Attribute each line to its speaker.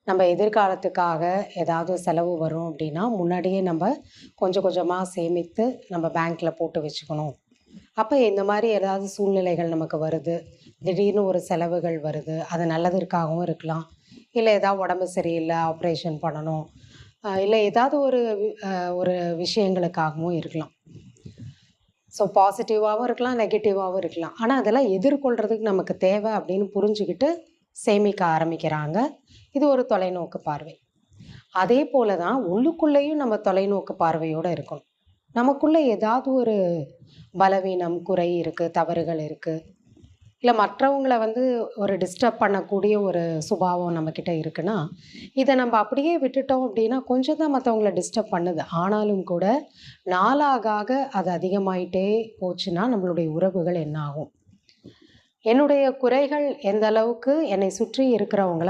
Speaker 1: நம்ம எதிர்காலத்துக்காக ஏதாவது செலவு வரும் அப்படின்னா, முன்னாடியே நம்ம கொஞ்சம் கொஞ்சமா சேமித்து நம்ம பேங்க்ல போட்டு வச்சுக்கணும். அப்ப இந்த மாரி ஏதாவது சூழ்நிலைகள் நமக்கு வருது. திடீர்னு ஒரு செலவுகள் வருது. அது நல்லதற்காகவும் இருக்கலாம். இல்ல ஏதாவது உடம்பு சரியில்ல, ஆப்ரேஷன் பண்ணணும். இல்ல ஏதாவது ஒரு விஷயங்களுக்காகவும் இருக்கலாம். ஸோ பாசிட்டிவாவும் இருக்கலாம், நெகட்டிவாவும் இருக்கலாம். ஆனா அதெல்லாம் எதிர்கொள்றதுக்கு நமக்கு தேவை அப்படின்னு புரிஞ்சுகிட்டு சேமிக்க ஆரம்பிக்கிறாங்க. இது ஒரு தொலைநோக்கு பார்வை. அதே போல தான் உள்ளுக்குள்ளேயும் நம்ம தொலைநோக்கு பார்வையோட இருக்கணும். நமக்குள்ள ஏதாவது ஒரு பலவீனம், குறை இருக்கு, தவறுகள் இருக்கு. இல்ல மற்றவங்கள ஒரு டிஸ்டர்ப் பண்ணக்கூடிய ஒரு சுபாவம் நம்மகிட்ட இருக்குன்னா, இத நம்ம அப்படியே விட்டுட்டோம் அப்படின்னா, கொஞ்சம் தான் மத்தவங்கள டிஸ்டர்ப் பண்ணுது. ஆனாலும் கூட நாளாக ஆக அது அதிகமாயிட்டே போச்சுன்னா, நம்மளுடைய உறவுகள் என்ன ஆகும்? என்னுடைய குறைகள் எந்த அளவுக்கு என்னை சுற்றி இருக்கிறவங்கள